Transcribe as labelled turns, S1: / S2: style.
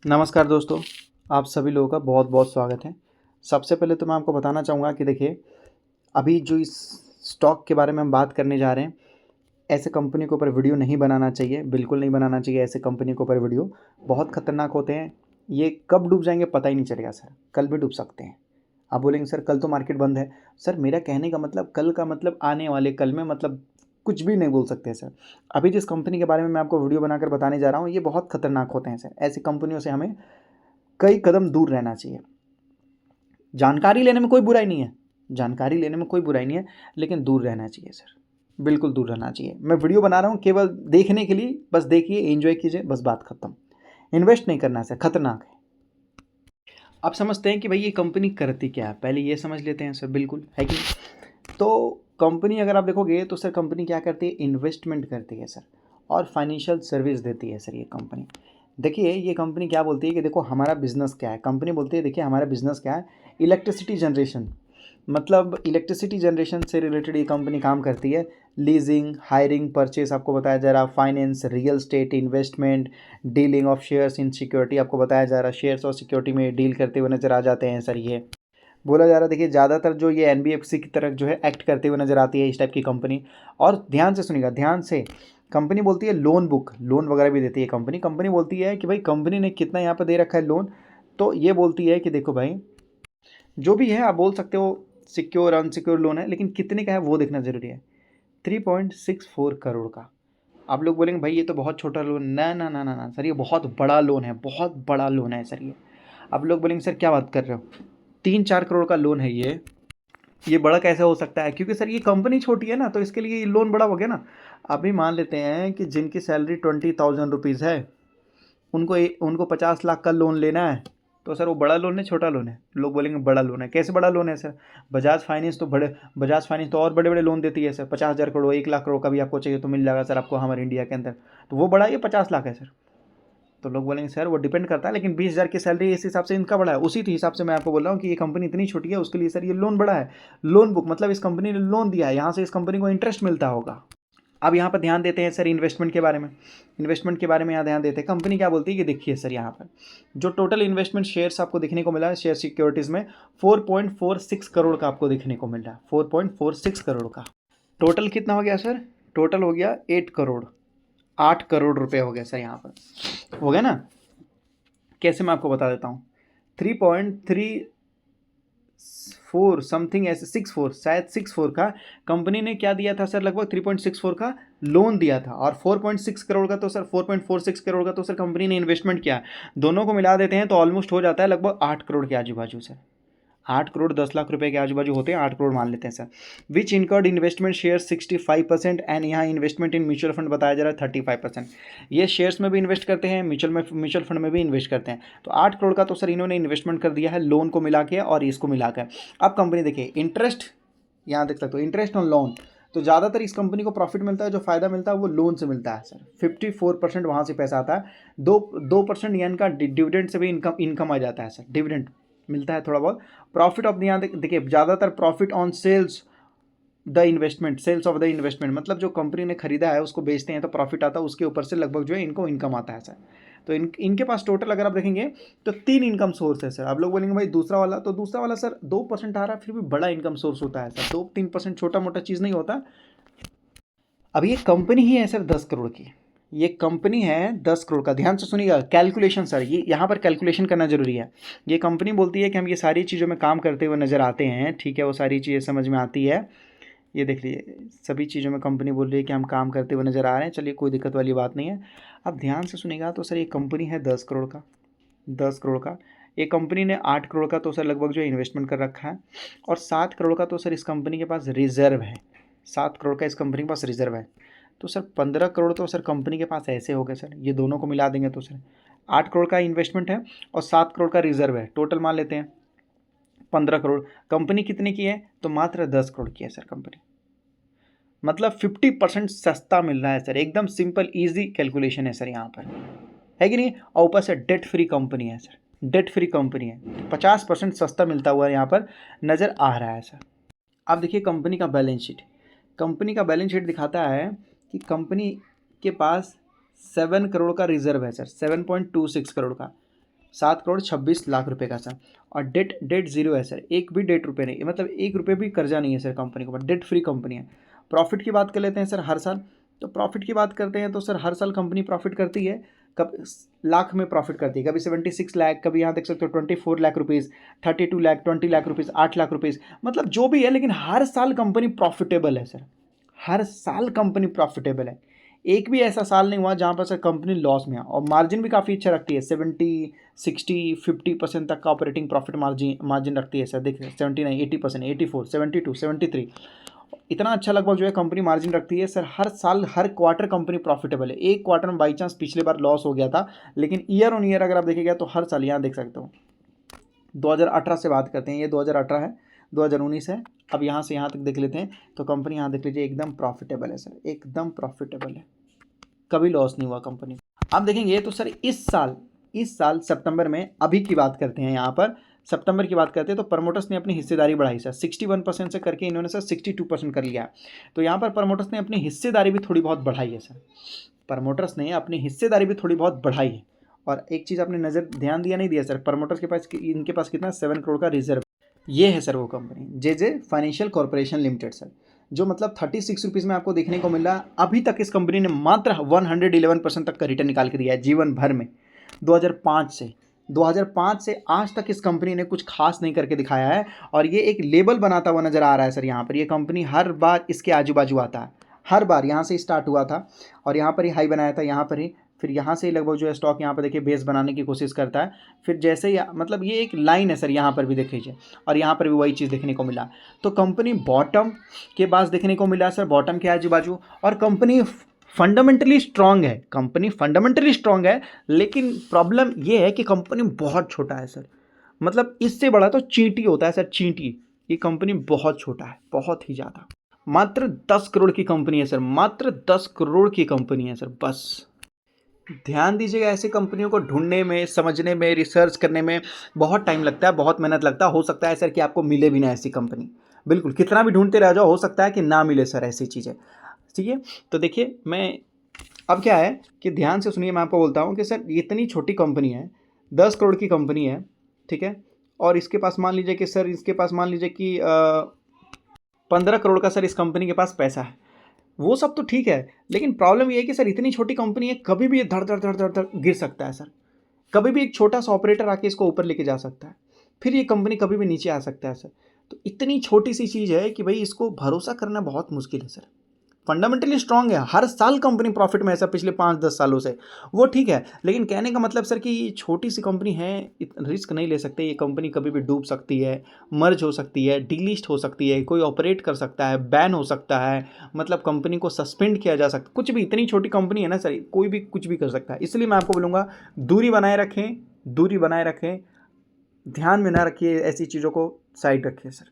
S1: नमस्कार दोस्तों, आप सभी लोगों का बहुत बहुत स्वागत है। सबसे पहले तो मैं आपको बताना चाहूँगा कि देखिए, अभी जो इस स्टॉक के बारे में हम बात करने जा रहे हैं, ऐसे कंपनी के ऊपर वीडियो नहीं बनाना चाहिए, बिल्कुल नहीं बनाना चाहिए ऐसे कंपनी के ऊपर वीडियो। बहुत खतरनाक होते हैं, ये कब डूब जाएँगे पता ही नहीं चलेगा सर, कल भी डूब सकते हैं। आप बोलेंगे सर कल तो मार्केट बंद है। सर मेरा कहने का मतलब कल का मतलब आने वाले कल में, मतलब कुछ भी नहीं बोल सकते सर। अभी जिस कंपनी के बारे में मैं आपको वीडियो बनाकर बताने जा रहा हूँ, ये बहुत खतरनाक होते हैं सर। ऐसी कंपनियों से हमें कई कदम दूर रहना चाहिए। जानकारी लेने में कोई बुराई नहीं है, जानकारी लेने में कोई बुराई नहीं है, लेकिन दूर रहना चाहिए सर, बिल्कुल दूर रहना चाहिए। मैं वीडियो बना रहा हूँ केवल देखने के लिए, बस देखिए, एंजॉय कीजिए, बस बात खत्म। इन्वेस्ट नहीं करना सर, खतरनाक है। आप समझते हैं कि भाई ये कंपनी करती क्या है, पहले ये समझ लेते हैं सर, बिल्कुल है कि नहीं? तो कंपनी अगर आप देखोगे तो सर कंपनी क्या करती है, इन्वेस्टमेंट करती है सर, और फाइनेंशियल सर्विस देती है सर ये कंपनी। देखिए ये कंपनी क्या बोलती है कि देखो हमारा बिज़नेस क्या है, कंपनी बोलती है देखिए हमारा बिज़नेस क्या है, इलेक्ट्रिसिटी जनरेशन। मतलब इलेक्ट्रिसिटी जनरेशन से रिलेटेड ये कंपनी काम करती है। लीजिंग, हायरिंग, परचेस आपको बताया जा रहा, finance, real estate, investment, dealing of shares in security आपको बताया जा रहा, शेयर्स और सिक्योरिटी में डील करते हुए नजर आ जाते हैं सर ये। बोला जा रहा है देखिए ज़्यादातर जो ये एनबीएफसी की तरह जो है एक्ट करते हुए नजर आती है इस टाइप की कंपनी। और ध्यान से सुनिएगा, ध्यान से, कंपनी बोलती है लोन बुक, लोन वगैरह भी देती है कंपनी। कंपनी बोलती है कि भाई कंपनी ने कितना यहाँ पर दे रखा है लोन, तो ये बोलती है कि देखो भाई जो भी है आप बोल सकते हो सिक्योर अनसिक्योर लोन है, लेकिन कितने का है वो देखना जरूरी है। 3.64 करोड़ का। आप लोग बोलेंगे भाई ये तो बहुत छोटा लोन, ना ना ना ना ना सर, ये बहुत बड़ा लोन है, बहुत बड़ा लोन है सर ये। आप लोग बोलेंगे सर क्या बात कर रहे हो, 3-4 करोड़ का लोन है ये बड़ा कैसे हो सकता है? क्योंकि सर ये कंपनी छोटी है ना, तो इसके लिए ये लोन बड़ा हो गया ना। अभी मान लेते हैं कि जिनकी सैलरी 20,000 रुपीज़ है, उनको 50 लाख का लोन लेना है, तो सर वो बड़ा लोन है छोटा लोन है? लोग बोलेंगे बड़ा लोन है। कैसे बड़ा लोन है सर? बजाज फाइनेंस तो और बड़े बड़े लोन देती है सर, 50,000 करोड़, 1 लाख करोड़ का भी आपको चाहिए तो मिल जाएगा सर आपको हमारे इंडिया के अंदर। तो वो बड़ा है, ये 50 लाख है सर। तो लोग बोलेंगे सर वो डिपेंड करता है, लेकिन 20,000 की सैलरी इस हिसाब से इनका बड़ा है, उसी हिसाब से मैं आपको बोल रहा हूँ कि ये कंपनी इतनी छोटी है उसके लिए सर ये लोन बड़ा है। लोन बुक मतलब इस कंपनी ने लोन दिया है, यहाँ से इस कंपनी को इंटरेस्ट मिलता होगा। अब यहाँ पर ध्यान देते हैं सर इन्वेस्टमेंट के बारे में। इन्वेस्टमेंट के बारे में यहाँ ध्यान देते हैं, कंपनी क्या बोलती है कि देखिए सर यहाँ पर जो टोटल इन्वेस्टमेंट शेयर्स आपको देखने को मिला है शेयर सिक्योरिटीज़ में, 4.46 करोड़ का आपको देखने को मिल रहा है, 4.46 करोड़ का। टोटल कितना हो गया सर? टोटल हो गया 8 करोड़, 8 करोड़ रुपए हो गया सर, यहाँ पर हो गया ना। कैसे मैं आपको बता देता हूँ, 3.34 समथिंग, ऐसे 64, शायद 64 का कंपनी ने क्या दिया था सर, लगभग 3.64 का लोन दिया था, और 4.6 करोड़ का तो सर 4.46 करोड़ का तो सर कंपनी ने इन्वेस्टमेंट किया। दोनों को मिला देते हैं तो ऑलमोस्ट हो जाता है लगभग 8 करोड़ के आजू बाजू सर। 8 करोड़ 10 लाख रुपए के आजू बाजू होते हैं, 8 करोड़ मान लेते हैं sir. Which incurred investment share 65%, and यहाँ इन्वेस्टमेंट इन म्यूचुअल फंड बताया जा रहा है 35%। ये शेयर्स में भी इन्वेस्ट करते हैं, म्यूचुअल फंड में भी इन्वेस्ट करते हैं। तो 8 करोड़ का तो सर इन्होंने इन्वेस्टमेंट कर दिया है लोन को मिला के और इसको मिला कर। अब कंपनी देखिए इंटरेस्ट, यहाँ देख सकते हो इंटरेस्ट ऑन लोन, तो ज़्यादातर इस कंपनी को प्रॉफिट मिलता है, जो फायदा मिलता है वो लोन से मिलता है सर। 54% वहाँ से पैसा आता है, 2% यानी का डिविडेंड से भी इनकम आ जाता है सर, डिविडेंड मिलता है थोड़ा बहुत। प्रॉफिट ऑफ द, यहाँ देखिए ज़्यादातर profit on sales the investment, sales of the investment, मतलब जो कंपनी ने खरीदा है उसको बेचते हैं तो प्रॉफिट आता है, उसके ऊपर से लगभग जो है इनको इनकम आता है सर। तो इनके पास टोटल अगर आप देखेंगे तो 3 इनकम सोर्स है सर। आप लोग बोलेंगे भाई दूसरा वाला, तो दूसरा वाला सर 2% आ रहा है, फिर भी बड़ा इनकम सोर्स होता है सर, 2-3% छोटा मोटा चीज़ नहीं होता। अब ये कंपनी ही है सर 10 करोड़ की, ये कंपनी है 10 करोड़ का। ध्यान से सुनिएगा कैलकुलेशन सर, ये यहाँ पर कैलकुलेशन करना जरूरी है। ये कंपनी बोलती है कि हम ये सारी चीज़ों में काम करते हुए नज़र आते हैं, ठीक है, वो सारी चीज़ें समझ में आती है। ये देख लीजिए सभी चीज़ों में कंपनी बोल रही है कि हम काम करते हुए नज़र आ रहे हैं, चलिए कोई दिक्कत वाली बात नहीं है। अब ध्यान से सुनिएगा तो सर ये कंपनी है 10 करोड़ का, 10 करोड़ का। ये कंपनी ने 8 करोड़ का तो सर लगभग जो इन्वेस्टमेंट कर रखा है, और 7 करोड़ का तो सर इस कंपनी के पास रिजर्व है, 7 करोड़ का इस कंपनी के पास रिजर्व है। तो सर 15 करोड़ तो सर कंपनी के पास ऐसे हो गए सर, ये दोनों को मिला देंगे तो सर 8 करोड़ का इन्वेस्टमेंट है और 7 करोड़ का रिजर्व है, टोटल मान लेते हैं 15 करोड़। कंपनी कितने की है? तो मात्र 10 करोड़ की है सर कंपनी, मतलब 50% सस्ता मिल रहा है सर। एकदम सिंपल इजी कैलकुलेशन है सर यहाँ पर, है कि नहीं? और ऊपर से डेट फ्री कंपनी है सर, डेट फ्री कंपनी है, 50% सस्ता मिलता हुआ यहाँ पर नज़र आ रहा है सर। अब देखिए कंपनी का बैलेंस शीट, कंपनी का बैलेंस शीट दिखाता है कि कंपनी के पास 7 करोड़ का रिजर्व है सर, 7.26 करोड़ का। 7,26,00,000 रुपये का सर। और डेट ज़ीरो है सर, एक भी डेट रुपये नहीं, मतलब 1 रुपये भी कर्जा नहीं है सर कंपनी के ऊपर, डेट फ्री कंपनी है। प्रॉफिट की बात कर लेते हैं सर हर साल, तो प्रॉफिट की बात करते हैं तो सर हर साल कंपनी प्रॉफिट करती है। कब लाख में प्रॉफिट करती है, कभी 76 लाख, कभी यहाँ देख सकते हो 24 lakh rupees, 32 lakh, 20 lakh rupees, 8 lakh rupees, मतलब जो भी है, लेकिन हर साल कंपनी प्रॉफिटेबल है सर, हर साल कंपनी प्रॉफिटेबल है। एक भी ऐसा साल नहीं हुआ जहाँ पर सर कंपनी लॉस में है। और मार्जिन भी काफ़ी अच्छा रखती है, 70, 60, 50% तक का ऑपरेटिंग प्रॉफिट मार्जिन रखती है सर। देखिए 79, 80%, 84, 72, 73, इतना अच्छा लगभग जो है कंपनी मार्जिन रखती है सर। हर साल हर क्वार्टर कंपनी प्रॉफिटेबल है। एक क्वार्टर में बाई चांस पिछले बार लॉस हो गया था, लेकिन ईयर ऑन ईयर अगर आप देखेगा तो हर साल, यहाँ देख सकते हो 2018 से बात करते हैं, ये 2018 है, 2019 है, अब यहाँ से यहाँ तक देख लेते हैं तो कंपनी यहाँ देख लीजिए एकदम प्रॉफिटेबल है सर, एकदम प्रॉफिटेबल है, कभी लॉस नहीं हुआ कंपनी। आप देखेंगे तो सर इस साल सितंबर में, अभी की बात करते हैं यहाँ पर, सितंबर की बात करते हैं तो प्रमोटर्स ने अपनी हिस्सेदारी बढ़ाई सर, 61% से करके इन्होंने सर 62% कर लिया। तो यहाँ पर प्रमोटर्स ने अपनी हिस्सेदारी भी थोड़ी बहुत बढ़ाई है सर, प्रमोटर्स ने अपनी हिस्सेदारी भी थोड़ी बहुत बढ़ाई है। और एक चीज़ आपने नज़र ध्यान दिया नहीं दिया सर, प्रमोटर्स के पास, इनके पास कितना 7 करोड़ का रिजर्व। ये है सर वो कंपनी जे फाइनेंशियल कॉर्पोरेशन लिमिटेड सर, जो मतलब 36 रुपीज़ में आपको देखने को मिल रहा है। अभी तक इस कंपनी ने मात्र 111% तक का रिटर्न निकाल के दिया है जीवन भर में। 2005 से आज तक इस कंपनी ने कुछ खास नहीं करके दिखाया है। और ये एक लेबल बनाता हुआ नज़र आ रहा है सर। यहाँ पर ये कंपनी हर बार इसके आजू बाजू आता है, हर बार यहाँ से स्टार्ट हुआ था और यहाँ पर ही हाई बनाया था, यहाँ पर ही, फिर यहाँ से ही लगभग जो है स्टॉक यहाँ पर देखिए बेस बनाने की कोशिश करता है। फिर जैसे ही मतलब ये एक लाइन है सर, यहाँ पर भी देख लीजिए, और यहाँ पर भी वही चीज़ देखने को मिला। तो कंपनी बॉटम के पास देखने को मिला सर, बॉटम के आजू बाजू, और कंपनी फंडामेंटली स्ट्रांग है, कंपनी फंडामेंटली स्ट्रांग है। लेकिन प्रॉब्लम ये है कि कंपनी बहुत छोटा है सर, मतलब इससे बड़ा तो चींटी होता है सर, चींटी। ये कंपनी बहुत छोटा है, बहुत ही ज़्यादा, मात्र 10 करोड़ की कंपनी है सर, मात्र 10 करोड़ की कंपनी है सर। बस ध्यान दीजिएगा, ऐसी कंपनियों को ढूंढने में, समझने में, रिसर्च करने में बहुत टाइम लगता है, बहुत मेहनत लगता है। हो सकता है सर कि आपको मिले भी ना ऐसी कंपनी, बिल्कुल, कितना भी ढूंढते रह जाओ हो सकता है कि ना मिले सर ऐसी चीज़ें, ठीक है। तो देखिए, मैं अब क्या है कि ध्यान से सुनिए, मैं आपको बोलता हूँ कि सर इतनी छोटी कंपनी है, 10 करोड़ की कंपनी है, ठीक है, और इसके पास मान लीजिए कि सर, इसके पास मान लीजिए कि 15 करोड़ का सर इस कंपनी के पास पैसा है। वो सब तो ठीक है, लेकिन प्रॉब्लम ये है कि सर इतनी छोटी कंपनी है, कभी भी ये धड़ धड़ धड़ धड़ धड़ गिर सकता है सर। कभी भी एक छोटा सा ऑपरेटर आके इसको ऊपर लेके जा सकता है, फिर ये कंपनी कभी भी नीचे आ सकता है सर। तो इतनी छोटी सी चीज़ है कि भाई इसको भरोसा करना बहुत मुश्किल है सर। फंडामेंटली स्ट्रांग है, हर साल कंपनी प्रॉफिट में है सर पिछले 5-10 सालों से, वो ठीक है। लेकिन कहने का मतलब सर कि छोटी सी कंपनी है, रिस्क नहीं ले सकते। ये कंपनी कभी भी डूब सकती है, मर्ज हो सकती है, डीलिस्ट हो सकती है, कोई ऑपरेट कर सकता है, बैन हो सकता है, मतलब कंपनी को सस्पेंड किया जा सकता है, कुछ भी। इतनी छोटी कंपनी है ना सर, कोई भी कुछ भी कर सकता है। इसलिए मैं आपको बोलूँगा, दूरी बनाए रखें, दूरी बनाए रखें, ध्यान में ना रखिए, ऐसी चीज़ों को साइड रखिए सर।